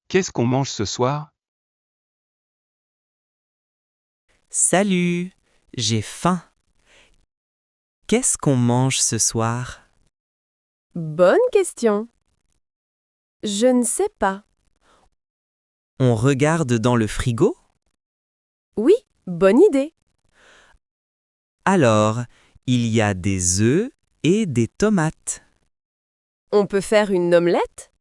Qu'est-ce qu'on mange ce soir? Salut, j'ai faim. Qu'est-ce qu'on mange ce soir? Bonne question. Je ne sais pas. On regarde dans le frigo? Oui, bonne idée. Alors, il y a des œufs et des tomates. On peut faire une omelette?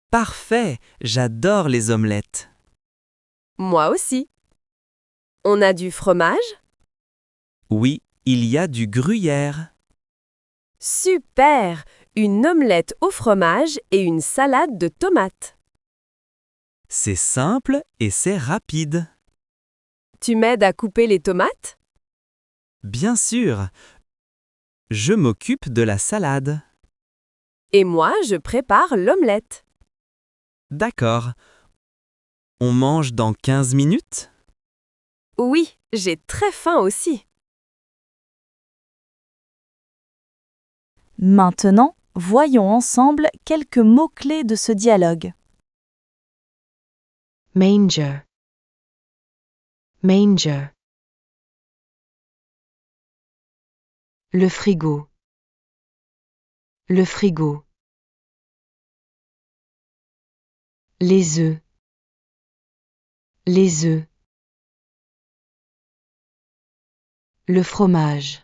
Parfait, j'adore les omelettes. Moi aussi. On a du fromage? Oui, il y a du gruyère. Super! Une omelette au fromage et une salade de tomates. C'est simple et c'est rapide. Tu m'aides à couper les tomates? Bien sûr. Je m'occupe de la salade. Et moi, je prépare l'omelette. D'accord. On mange dans 15 minutes? Oui, j'ai très faim aussi. Maintenant, voyons ensemble quelques mots-clés de ce dialogue. Manger. Manger. Le frigo. Le frigo. Les œufs. Les œufs. Le fromage.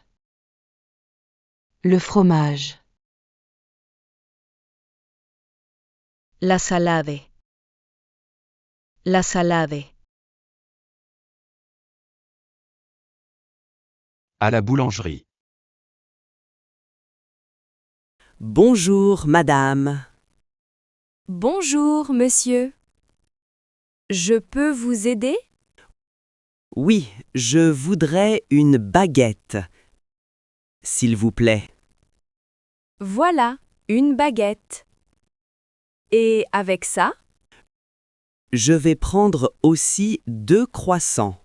Le fromage. La salade. La salade. À la boulangerie. Bonjour, madame. Bonjour, monsieur. Je peux vous aider? Oui, je voudrais une baguette. S'il vous plaît. Voilà, une baguette. Et avec ça? Je vais prendre aussi 2 croissants.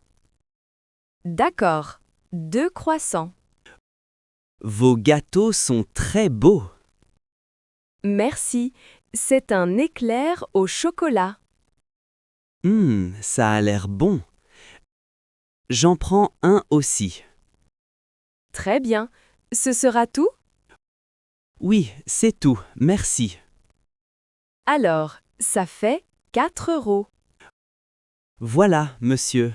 D'accord, 2 croissants. Vos gâteaux sont très beaux. Merci, c'est un éclair au chocolat. Ça a l'air bon. J'en prends un aussi. Très bien. Ce sera tout? Oui, c'est tout, merci. Alors, ça fait 4 euros. Voilà, monsieur.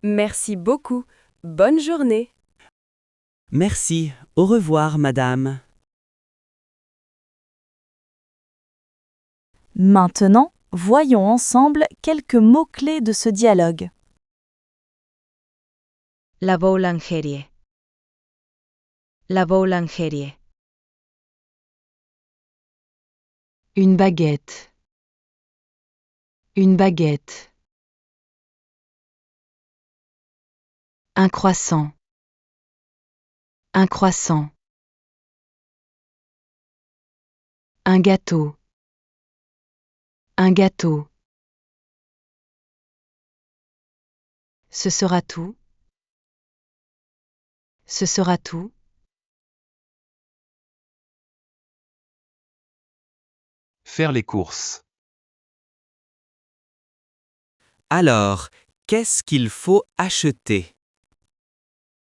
Merci beaucoup. Bonne journée. Merci. Au revoir, madame. Maintenant, voyons ensemble quelques mots-clés de ce dialogue. La boulangerie. La boulangerie. Une baguette. Une baguette. Un croissant. Un croissant. Un gâteau. Un gâteau. Ce sera tout. Ce sera tout. Faire les courses. Alors, qu'est-ce qu'il faut acheter?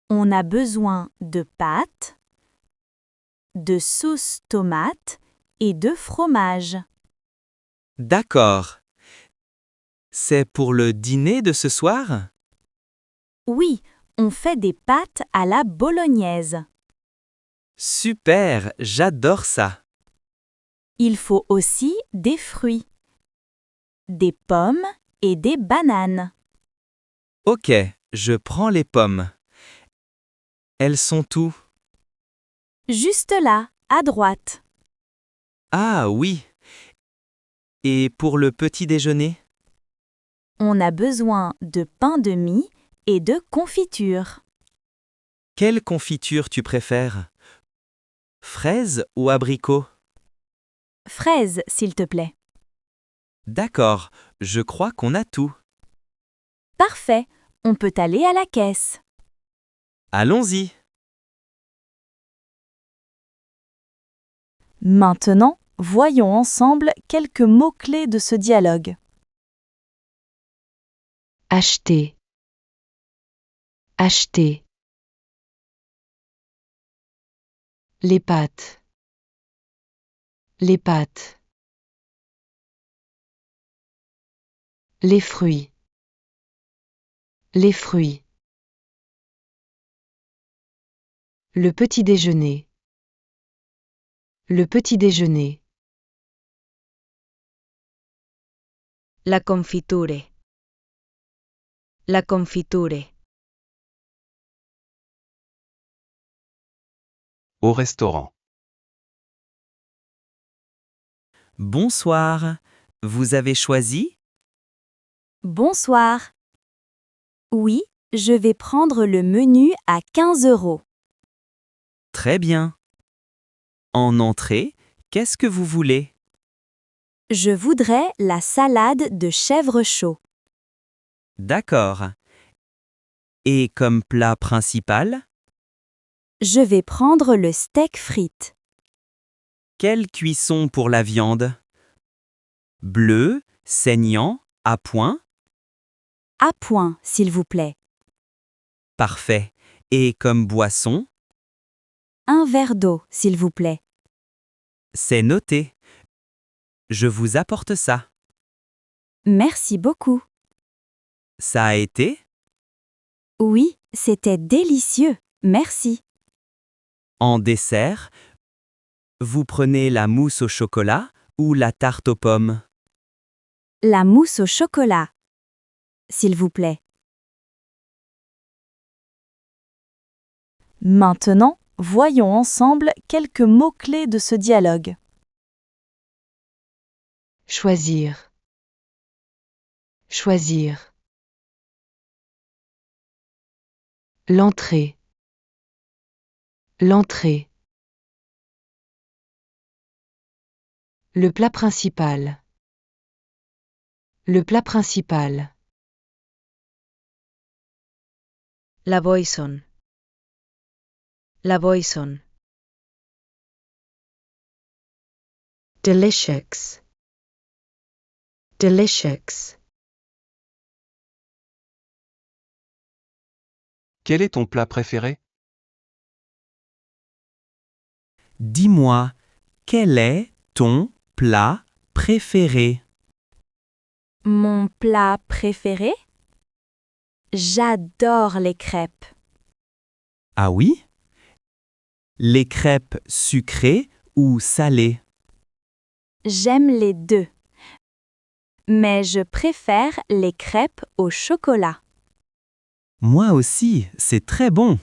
On a besoin de pâtes, de sauce tomate et de fromage. D'accord. C'est pour le dîner de ce soir? Oui, on fait des pâtes à la bolognaise. Super, j'adore ça. Il faut aussi des fruits, des pommes et des bananes. Ok, je prends les pommes. Elles sont où? Juste là, à droite. Ah oui. Et pour le petit déjeuner? On a besoin de pain de mie et de confiture. Quelle confiture tu préfères? Fraise ou abricot? Fraises, s'il te plaît. D'accord, je crois qu'on a tout. Parfait, on peut aller à la caisse. Allons-y. Maintenant, voyons ensemble quelques mots-clés de ce dialogue. Acheter. Acheter. Les pâtes. Les pâtes. Les fruits. Les fruits. Le petit déjeuner. Le petit déjeuner. La confiture. La confiture. Au restaurant. Bonsoir. Vous avez choisi? Bonsoir. Oui, je vais prendre le menu à 15 €. Très bien. En entrée, qu'est-ce que vous voulez? Je voudrais la salade de chèvre chaud. D'accord. Et comme plat principal? Je vais prendre le steak frites. Quelle cuisson pour la viande? Bleu, saignant, à point? À point, s'il vous plaît. Parfait. Et comme boisson? Un verre d'eau, s'il vous plaît. C'est noté. Je vous apporte ça. Merci beaucoup. Ça a été? Oui, c'était délicieux. Merci. En dessert, vous prenez la mousse au chocolat ou la tarte aux pommes? La mousse au chocolat. S'il vous plaît. Maintenant, voyons ensemble quelques mots-clés de ce dialogue. Choisir. Choisir. L'entrée. L'entrée. Le plat principal. Le plat principal. La boisson. La boisson. Delicious. Delicious. Quel est ton plat préféré? Dis-moi, quel est ton plat préféré? Mon plat préféré? J'adore les crêpes. Ah oui? Les crêpes sucrées ou salées? J'aime les deux. Mais je préfère les crêpes au chocolat. Moi aussi, c'est très bon.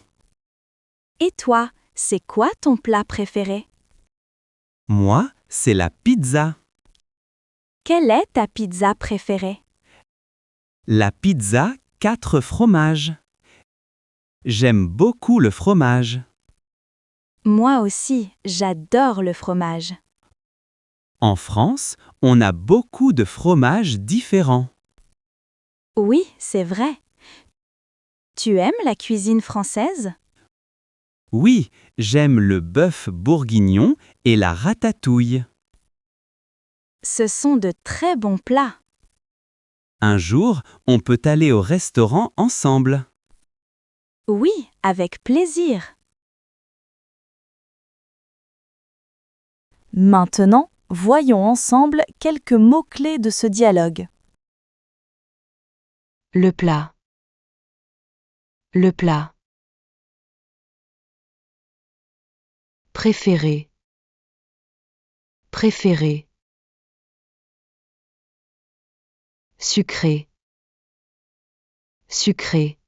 Et toi, c'est quoi ton plat préféré? Moi, c'est la pizza. Quelle est ta pizza préférée? La pizza 4 fromages. J'aime beaucoup le fromage. Moi aussi, j'adore le fromage. En France, on a beaucoup de fromages différents. Oui, c'est vrai. Tu aimes la cuisine française? Oui, j'aime le bœuf bourguignon et la ratatouille. Ce sont de très bons plats. Un jour, on peut aller au restaurant ensemble. Oui, avec plaisir. Maintenant, voyons ensemble quelques mots-clés de ce dialogue. Le plat. Le plat. Préféré. Préféré. Sucré. Sucré.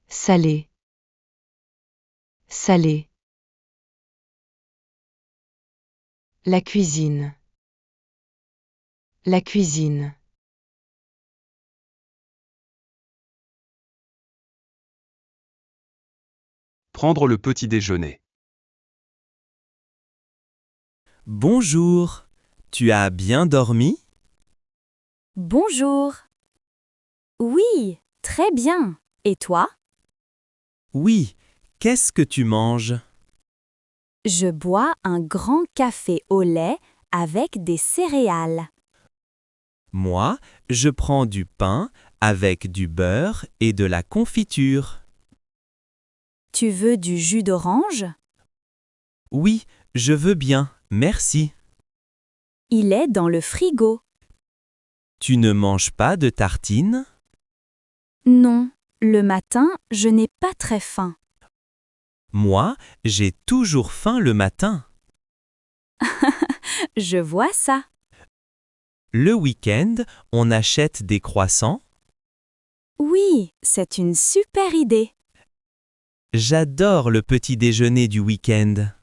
Salé. Salé. La cuisine. La cuisine. Prendre le petit déjeuner. Bonjour, tu as bien dormi? Bonjour. Oui, très bien. Et toi? Oui, qu'est-ce que tu manges? Je bois un grand café au lait avec des céréales. Moi, je prends du pain avec du beurre et de la confiture. Tu veux du jus d'orange? Oui, je veux bien, merci. Il est dans le frigo. Tu ne manges pas de tartines? Non, le matin, je n'ai pas très faim. Moi, j'ai toujours faim le matin. Je vois ça. Le week-end, on achète des croissants? Oui, c'est une super idée. J'adore le petit déjeuner du week-end.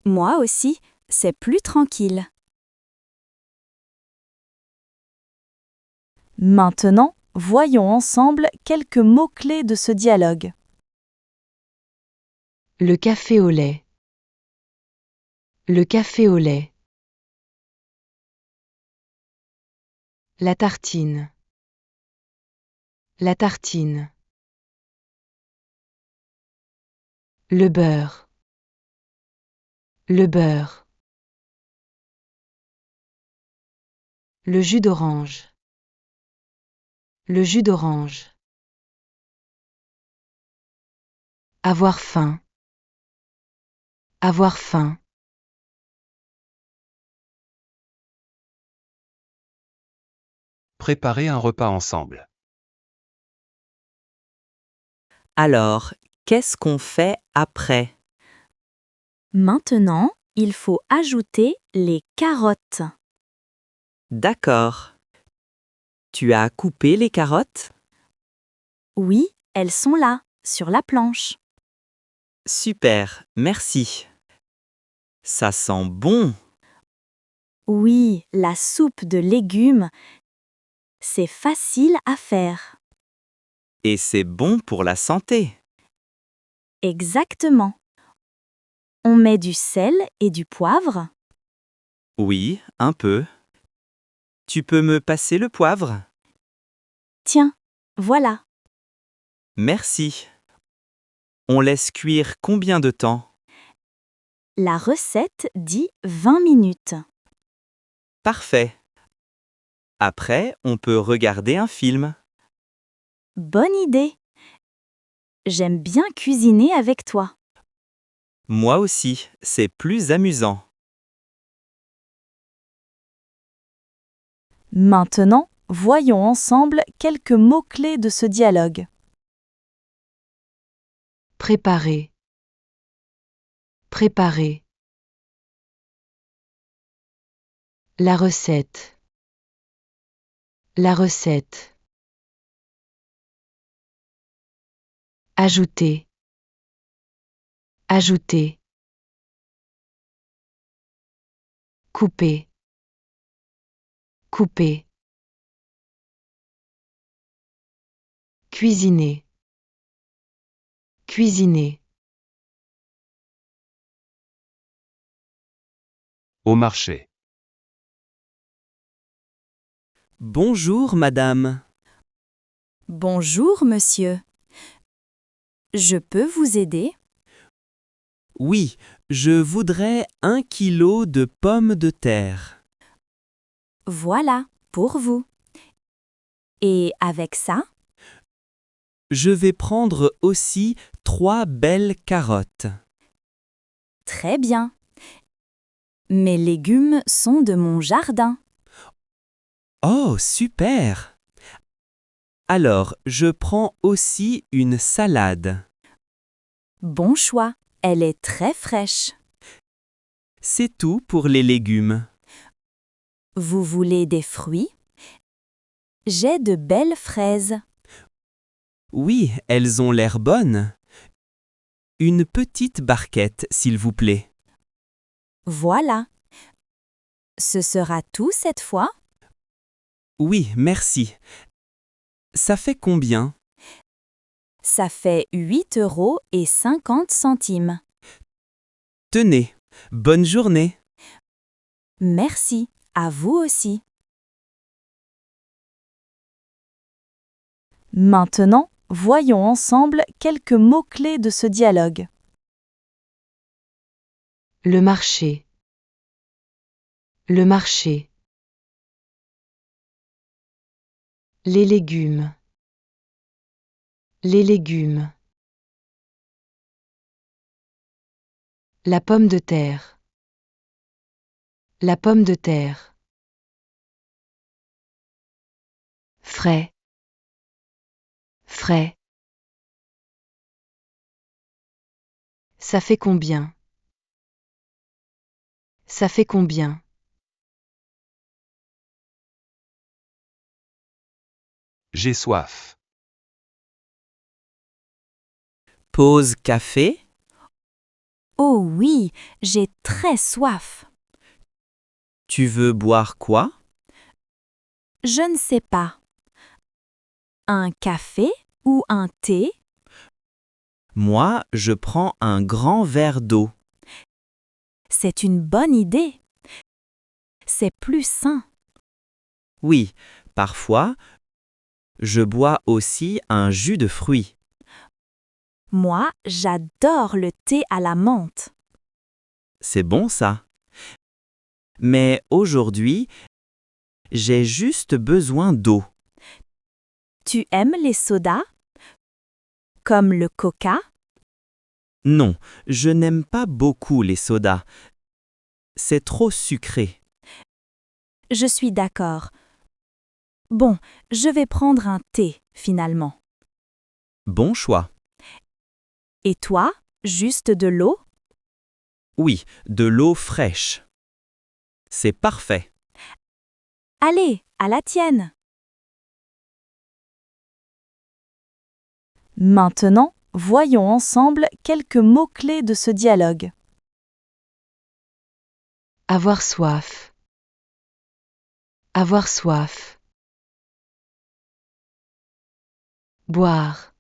Moi aussi, c'est plus tranquille. Maintenant, voyons ensemble quelques mots-clés de ce dialogue. Le café au lait. Le café au lait. La tartine. La tartine. Le beurre. Le beurre. Le jus d'orange. Le jus d'orange. Avoir faim. Avoir faim. Préparer un repas ensemble. Alors, qu'est-ce qu'on fait après? Maintenant, il faut ajouter les carottes. D'accord. Tu as coupé les carottes? Oui, elles sont là, sur la planche. Super, merci. Ça sent bon. Oui, la soupe de légumes, c'est facile à faire. Et c'est bon pour la santé. Exactement. On met du sel et du poivre. Oui, un peu. Tu peux me passer le poivre? Tiens, voilà. Merci. On laisse cuire combien de temps? La recette dit 20 minutes. Parfait. Après, on peut regarder un film. Bonne idée. J'aime bien cuisiner avec toi. Moi aussi, c'est plus amusant. Maintenant, voyons ensemble quelques mots-clés de ce dialogue. Préparer. Préparer. La recette. La recette. Ajouter. Ajouter. Couper. Couper. Cuisiner. Cuisiner. Au marché. Bonjour, madame. Bonjour, monsieur. Je peux vous aider? Oui, je voudrais 1 kilo de pommes de terre. Voilà, pour vous. Et avec ça? Je vais prendre aussi 3 belles carottes. Très bien. Mes légumes sont de mon jardin. Oh, super! Alors, je prends aussi une salade. Bon choix, elle est très fraîche. C'est tout pour les légumes. Vous voulez des fruits? J'ai de belles fraises. Oui, elles ont l'air bonnes. Une petite barquette, s'il vous plaît. Voilà. Ce sera tout cette fois? Oui, merci. Ça fait combien? Ça fait 8,50 €. Tenez, bonne journée. Merci, à vous aussi. Maintenant, voyons ensemble quelques mots-clés de ce dialogue. Le marché. Le marché. Les légumes. Les légumes. La pomme de terre. La pomme de terre. Frais. Frais. Ça fait combien? Ça fait combien? J'ai soif. Pause café. Oh oui, j'ai très soif. Tu veux boire quoi? Je ne sais pas. Un café ou un thé? Moi, je prends un grand verre d'eau. C'est une bonne idée. C'est plus sain. Oui, parfois, je bois aussi un jus de fruits. Moi, j'adore le thé à la menthe. C'est bon ça. Mais aujourd'hui, j'ai juste besoin d'eau. Tu aimes les sodas? Comme le coca? Non, je n'aime pas beaucoup les sodas. C'est trop sucré. Je suis d'accord. Bon, je vais prendre un thé, finalement. Bon choix. Et toi, juste de l'eau? Oui, de l'eau fraîche. C'est parfait. Allez, à la tienne. Maintenant, voyons ensemble quelques mots-clés de ce dialogue. Avoir soif. Avoir soif. Boire.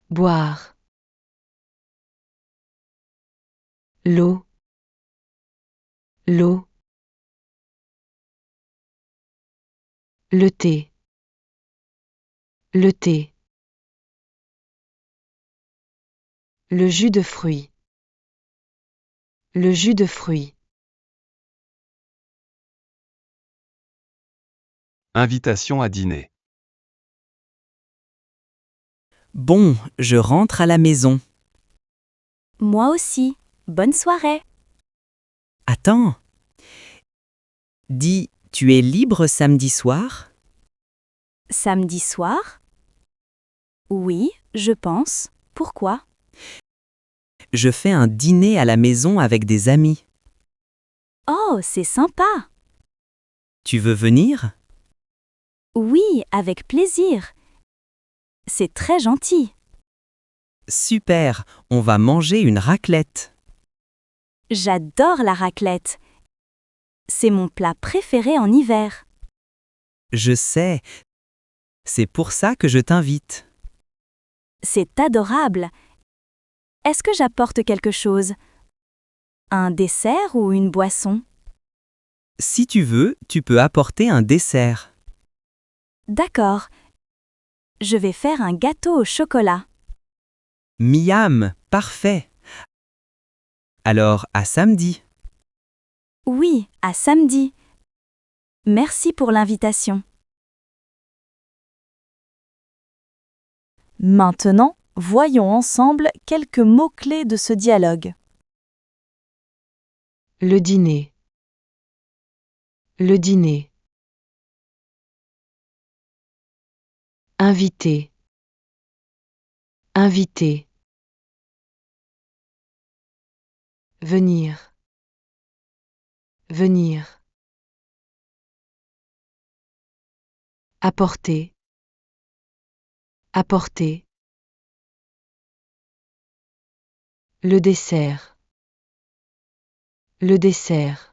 Boire. L'eau. L'eau. Le thé. Le thé. Le jus de fruits. Le jus de fruits. Invitation à dîner. Bon, je rentre à la maison. Moi aussi. Bonne soirée. Attends. Dis, tu es libre samedi soir? Samedi soir? Oui, je pense. Pourquoi? Je fais un dîner à la maison avec des amis. Oh, c'est sympa. Tu veux venir? Oui, avec plaisir. C'est très gentil. Super, on va manger une raclette. J'adore la raclette. C'est mon plat préféré en hiver. Je sais. C'est pour ça que je t'invite. C'est adorable. Est-ce que j'apporte quelque chose? Un dessert ou une boisson? Si tu veux, tu peux apporter un dessert. D'accord. Je vais faire un gâteau au chocolat. Miam, parfait. Alors, à samedi. Oui, à samedi. Merci pour l'invitation. Maintenant, voyons ensemble quelques mots-clés de ce dialogue. Le dîner. Le dîner. Invité. Invité. Venir. Venir. Apporter. Apporter. Le dessert. Le dessert.